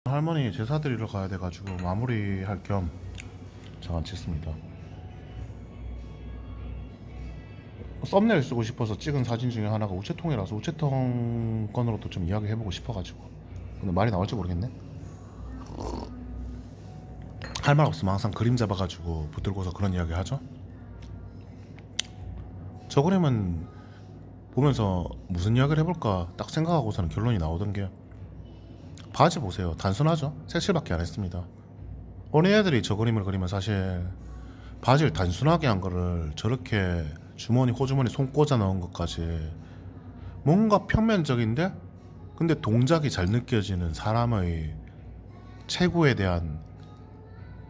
할머니 제사 드리러 가야 돼가지고 마무리할 겸 잠깐 찍습니다. 썸네일 쓰고 싶어서 찍은 사진 중에 하나가 우체통이라서 우체통 건으로도 좀 이야기해보고 싶어가지고. 근데 말이 나올지 모르겠네. 할 말 없으면 항상 그림 잡아가지고 붙들고서 그런 이야기 하죠. 저 그림은 보면서 무슨 이야기를 해볼까 딱 생각하고서는 결론이 나오던 게, 바지 보세요. 단순하죠? 색칠밖에 안 했습니다. 어린애들이 저 그림을 그리면 사실 바지를 단순하게 한 거를 저렇게 주머니 호주머니 손 꽂아 넣은 것까지 뭔가 평면적인데 근데 동작이 잘 느껴지는 사람의 체구에 대한,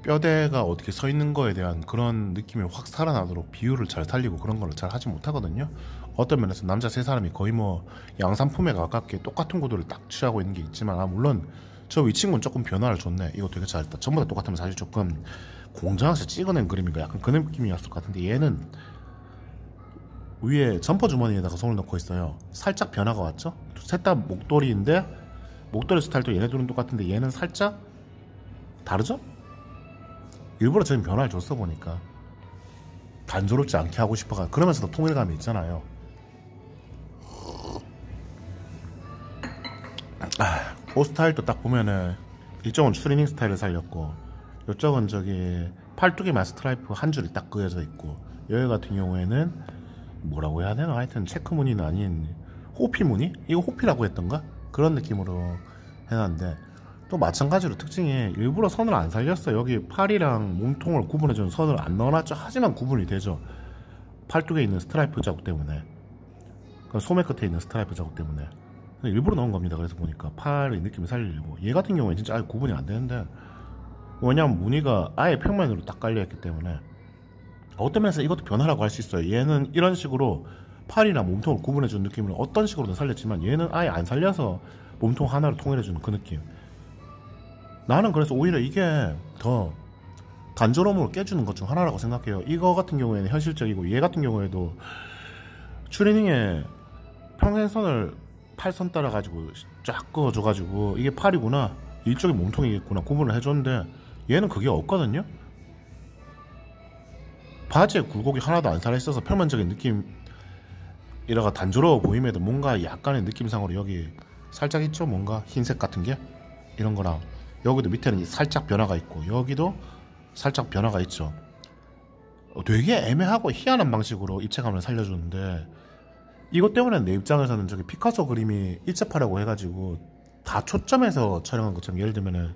뼈대가 어떻게 서 있는 거에 대한 그런 느낌이 확 살아나도록 비율을 잘 살리고 그런 걸 잘 하지 못하거든요. 어떤 면에서 남자 세 사람이 거의 뭐 양산품에 가깝게 똑같은 구도를 딱 취하고 있는 게 있지만, 물론 저 이 친구는 조금 변화를 줬네. 이거 되게 잘했다. 전부 다 똑같으면 사실 조금 공장에서 찍어낸 그림인가 약간 그 느낌이었을 것 같은데, 얘는 위에 점퍼 주머니에다가 손을 넣고 있어요. 살짝 변화가 왔죠. 셋 다 목도리인데 목도리 스타일도 얘네들은 똑같은데 얘는 살짝 다르죠. 일부러 저는 변화를 줬어. 보니까 단조롭지 않게 하고 싶어가, 그러면서도 통일감이 있잖아요. 옷 스타일도 딱 보면은 이쪽은 추리닝 스타일을 살렸고, 이쪽은 저기 팔뚝에만 스트라이프 한 줄이 딱 그어져 있고, 여기 같은 경우에는 뭐라고 해야 되나, 하여튼 체크 무늬는 아닌 호피 무늬? 이거 호피라고 했던가? 그런 느낌으로 해놨는데, 또 마찬가지로 특징이 일부러 선을 안 살렸어요. 여기 팔이랑 몸통을 구분해주는 선을 안 넣어놨죠. 하지만 구분이 되죠. 팔뚝에 있는 스트라이프 자국 때문에, 소매 끝에 있는 스트라이프 자국 때문에 일부러 넣은 겁니다. 그래서 보니까 팔의 느낌을 살리려고. 얘 같은 경우에 진짜 아예 구분이 안 되는데, 왜냐면 무늬가 아예 평면으로 딱 깔려있기 때문에 어떤 면에서 이것도 변화라고 할 수 있어요. 얘는 이런 식으로 팔이나 몸통을 구분해주는 느낌을 어떤 식으로든 살렸지만, 얘는 아예 안 살려서 몸통 하나로 통일해주는 그 느낌. 나는 그래서 오히려 이게 더 단조로움을 깨주는 것 중 하나라고 생각해요. 이거 같은 경우에는 현실적이고, 얘 같은 경우에도 추리닝에 평행선을 팔선 따라 가지고 쫙 그어줘 가지고 이게 팔이구나, 이쪽이 몸통이겠구나 구분을 해줬는데, 얘는 그게 없거든요. 바지에 굴곡이 하나도 안 살아있어서 평면적인 느낌이라가 단조로워 보임에도 뭔가 약간의 느낌상으로 여기 살짝 있죠. 뭔가 흰색 같은 게, 이런 거랑 여기도 밑에는 살짝 변화가 있고 여기도 살짝 변화가 있죠. 되게 애매하고 희한한 방식으로 입체감을 살려주는데, 이것 때문에 내 입장에서는 저기 피카소 그림이 일체파라고 해가지고 다 초점에서 촬영한 것처럼, 예를 들면은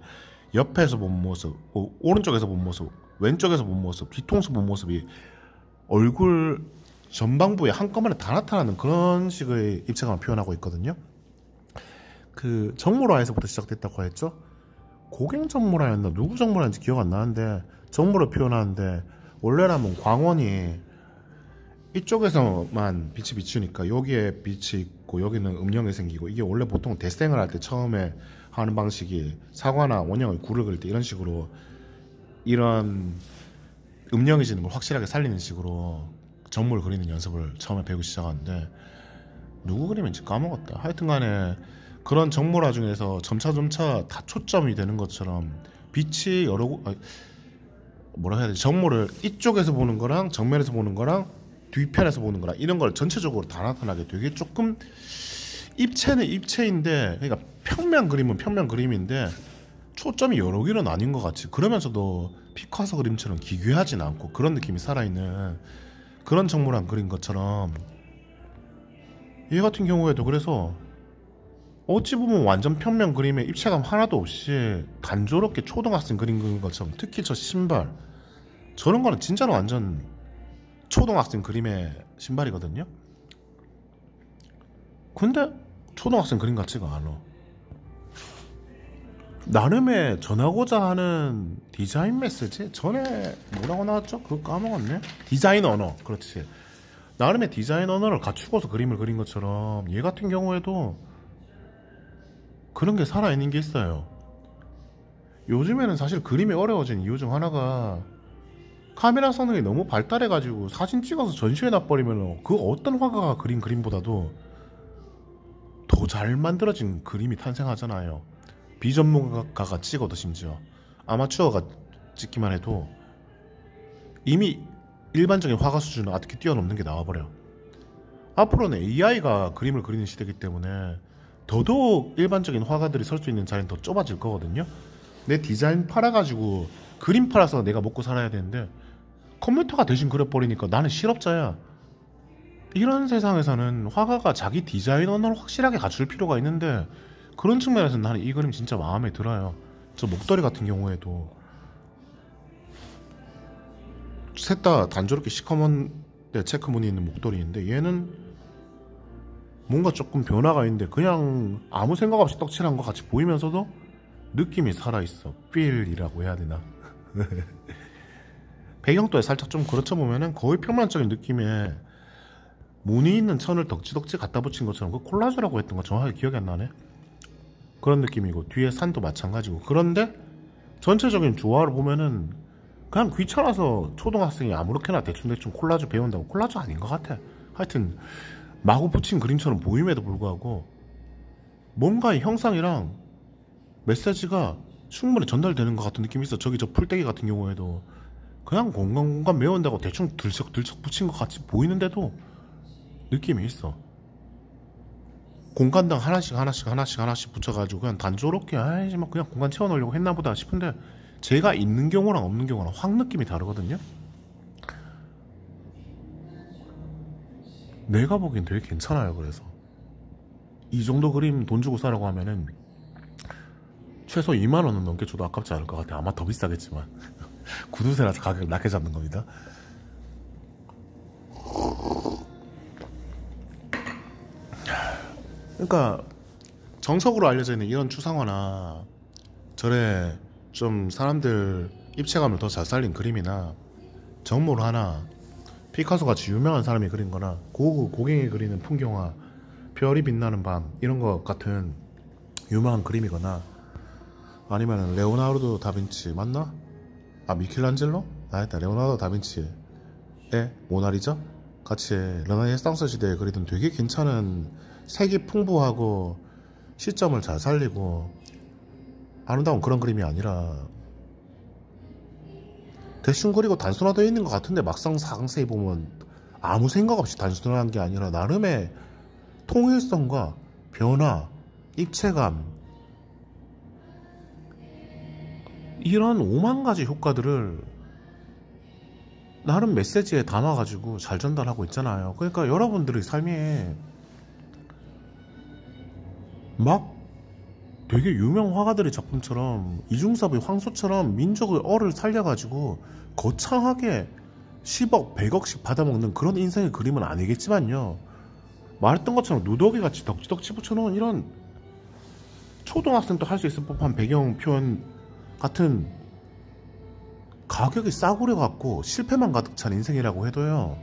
옆에서 본 모습, 오른쪽에서 본 모습, 왼쪽에서 본 모습, 뒤통수 본 모습이 얼굴 전방부에 한꺼번에 다 나타나는 그런 식의 입체감을 표현하고 있거든요. 그 정모라에서부터 시작됐다고 했죠. 고갱 정모라였나 누구 정모라인지 기억 안 나는데, 정모를 표현하는데 원래라면 광원이 이쪽에서만 빛이 비추니까 여기에 빛이 있고 여기는 음영이 생기고, 이게 원래 보통 대생을 할 때 처음에 하는 방식이 사과나 원형의 굴을 그릴 때 이런 식으로 이런 음영해지는 걸 확실하게 살리는 식으로 정모를 그리는 연습을 처음에 배우기 시작하는데, 누구 그림인지 까먹었다. 하여튼간에 그런 정모라 중에서 점차 다 초점이 되는 것처럼 빛이 뭐라 해야 되지, 정모를 이쪽에서 보는 거랑 정면에서 보는 거랑 뒤편에서 보는 거랑 이런 걸 전체적으로 다 나타나게 되게 조금, 입체는 입체인데, 그러니까 평면 그림은 평면 그림인데 초점이 여러 개로 나뉜 것 같이, 그러면서도 피카소 그림처럼 기괴하진 않고 그런 느낌이 살아있는 그런 정모랑 그린 것처럼, 얘 같은 경우에도 그래서 어찌 보면 완전 평면 그림에 입체감 하나도 없이 단조롭게 초등학생 그림 그린 것처럼, 특히 저 신발, 저런 거는 진짜로 완전 초등학생 그림의 신발이거든요. 근데 초등학생 그림 같지가 않아. 나름의 전하고자 하는 디자인 메시지? 전에 뭐라고 나왔죠? 그거 까먹었네. 디자인 언어. 그렇지. 나름의 디자인 언어를 갖추고서 그림을 그린 것처럼 얘 같은 경우에도 그런 게 살아있는 게 있어요. 요즘에는 사실 그림이 어려워진 이유 중 하나가, 카메라 성능이 너무 발달해가지고 사진 찍어서 전시해 놔버리면 그 어떤 화가가 그린 그림보다도 더 잘 만들어진 그림이 탄생하잖아요. 비전문가가 찍어도 심지어 아마추어가 찍기만 해도 이미 일반적인 화가 수준을 어떻게 뛰어넘는 게 나와버려. 앞으로는 AI가 그림을 그리는 시대이기 때문에 더더욱 일반적인 화가들이 설 수 있는 자리는 더 좁아질 거거든요. 내 디자인 팔아가지고 그림 팔아서 내가 먹고 살아야 되는데 컴퓨터가 대신 그려버리니까 나는 실업자야. 이런 세상에서는 화가가 자기 디자인 언어를 확실하게 갖출 필요가 있는데, 그런 측면에서 나는 이 그림 진짜 마음에 들어요. 저 목도리 같은 경우에도 셋 다 단조롭게 시커먼 체크무늬 있는 목도리인데, 얘는 뭔가 조금 변화가 있는데 그냥 아무 생각 없이 떡칠한 것 같이 보이면서도 느낌이 살아있어. 필이라고 해야 되나. 배경도에 살짝 좀 걸쳐보면은 거의 평면적인 느낌의 무늬 있는 천을 덕지덕지 갖다 붙인 것처럼, 그 콜라주라고 했던 거 정확하게 기억이 안 나네. 그런 느낌이고 뒤에 산도 마찬가지고. 그런데 전체적인 조화를 보면은 그냥 귀찮아서 초등학생이 아무렇게나 대충대충 콜라주 배운다고, 콜라주 아닌 것 같아. 하여튼 마구 붙인 그림처럼 보임에도 불구하고 뭔가 이 형상이랑 메시지가 충분히 전달되는 것 같은 느낌이 있어. 저기 저 풀떼기 같은 경우에도 그냥 공간 메운다고 대충 들썩들썩 붙인 것 같이 보이는데도 느낌이 있어. 공간당 하나씩 붙여가지고 그냥 단조롭게 아이지 뭐 그냥 공간 채워넣으려고 했나보다 싶은데, 제가 있는 경우랑 없는 경우랑 확 느낌이 다르거든요. 내가 보기엔 되게 괜찮아요. 그래서 이 정도 그림 돈 주고 사라고 하면은 최소 2만원은 넘게 줘도 아깝지 않을 것 같아. 아마 더 비싸겠지만. 구두쇠라서 가격을 낮게 잡는 겁니다. 그러니까 정석으로 알려져 있는 이런 추상화나 절에 좀 사람들 입체감을 더 잘 살린 그림이나 정물 하나, 피카소 같이 유명한 사람이 그린 거나 고갱이 그리는 풍경화, 별이 빛나는 밤 이런 것 같은 유명한 그림이거나, 아니면 레오나르도 다빈치 맞나? 아 미켈란젤로? 아니다, 레오나르도 다빈치의 모나리자? 같이 르네상스 시대에 그리던 되게 괜찮은 색이 풍부하고 시점을 잘 살리고 아름다운 그런 그림이 아니라 대충 그리고 단순화되어 있는 것 같은데, 막상 상세히 보면 아무 생각 없이 단순한 게 아니라 나름의 통일성과 변화, 입체감, 이런 5만 가지 효과들을 나름 메시지에 담아가지고 잘 전달하고 있잖아요. 그러니까 여러분들의 삶에 막 되게 유명 화가들의 작품처럼 이중섭의 황소처럼 민족의 얼을 살려가지고 거창하게 10억, 100억씩 받아먹는 그런 인생의 그림은 아니겠지만요, 말했던 것처럼 누더기같이 덕지덕지 붙여놓은 이런 초등학생도 할 수 있을 법한 배경 표현 같은 가격이 싸구려 같고 실패만 가득 찬 인생이라고 해도요,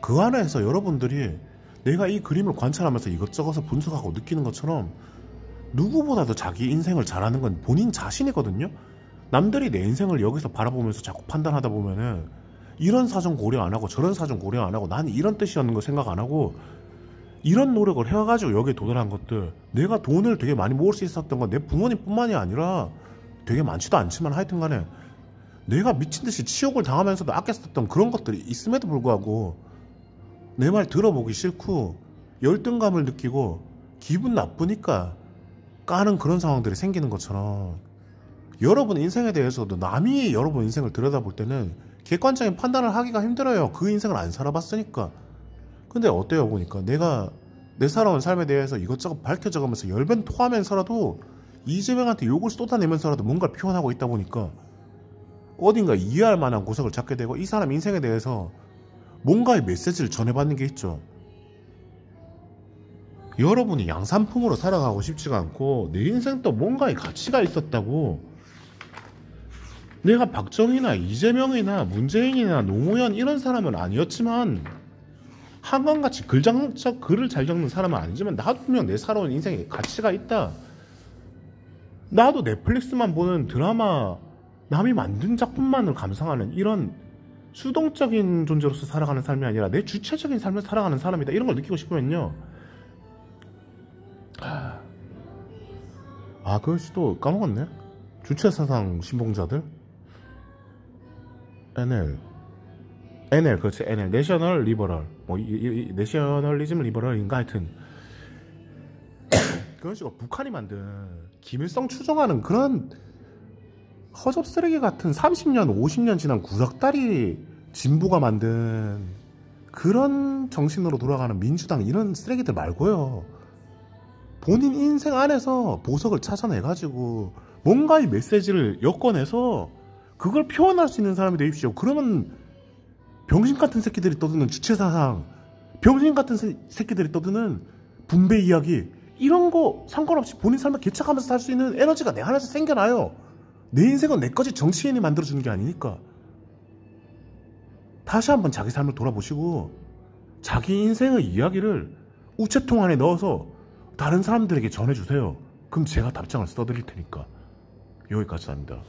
그 안에서 여러분들이 내가 이 그림을 관찰하면서 이것저것을 분석하고 느끼는 것처럼 누구보다도 자기 인생을 잘하는 건 본인 자신이거든요. 남들이 내 인생을 여기서 바라보면서 자꾸 판단하다 보면은 이런 사정 고려 안 하고 저런 사정 고려 안 하고 난 이런 뜻이었는 거 생각 안 하고 이런 노력을 해가지고 여기에 도달한 것들, 내가 돈을 되게 많이 모을 수 있었던 건 내 부모님뿐만이 아니라 되게 많지도 않지만 하여튼 간에 내가 미친듯이 치욕을 당하면서도 아껴 썼던 그런 것들이 있음에도 불구하고 내 말 들어보기 싫고 열등감을 느끼고 기분 나쁘니까 까는 그런 상황들이 생기는 것처럼, 여러분 인생에 대해서도 남이 여러분 인생을 들여다볼 때는 객관적인 판단을 하기가 힘들어요. 그 인생을 안 살아봤으니까. 근데 어때요? 보니까 내가 내 살아온 삶에 대해서 이것저것 밝혀져가면서 열변 토하면서라도 이재명한테 욕을 쏟아내면서라도 뭔가를 표현하고 있다 보니까 어딘가 이해할 만한 구석을 찾게 되고 이 사람 인생에 대해서 뭔가의 메시지를 전해받는 게 있죠. 여러분이 양산품으로 살아가고 싶지가 않고 내 인생도 뭔가의 가치가 있었다고, 내가 박정희나 이재명이나 문재인이나 노무현 이런 사람은 아니었지만 한강같이 글을 잘 적는 사람은 아니지만 나도 분명 내 살아온 인생에 가치가 있다. 나도 넷플릭스만 보는 드라마, 남이 만든 작품만을 감상하는 이런 수동적인 존재로서 살아가는 삶이 아니라 내 주체적인 삶을 살아가는 사람이다. 이런 걸 느끼고 싶으면요, 아, 그것이 또 까먹었네. 주체사상 신봉자들? NL, 그렇지, NL. 내셔널 리버럴. 뭐, 내셔널리즘 리버럴인가 하여튼. 그런 식으로 북한이 만든 김일성 추종하는 그런 허접 쓰레기 같은 30년, 50년 지난 구닥다리 진보가 만든 그런 정신으로 돌아가는 민주당 이런 쓰레기들 말고요. 본인 인생 안에서 보석을 찾아내가지고 뭔가 이 메시지를 엮어내서 그걸 표현할 수 있는 사람이 되십시오. 그러면 병신 같은 새끼들이 떠드는 주체사상, 병신 같은 새끼들이 떠드는 분배 이야기, 이런 거 상관없이 본인 삶을 개척하면서 살 수 있는 에너지가 내 안에서 생겨나요. 내 인생은 내 거지 정치인이 만들어주는 게 아니니까. 다시 한번 자기 삶을 돌아보시고 자기 인생의 이야기를 우체통 안에 넣어서 다른 사람들에게 전해주세요. 그럼 제가 답장을 써드릴 테니까. 여기까지 합니다.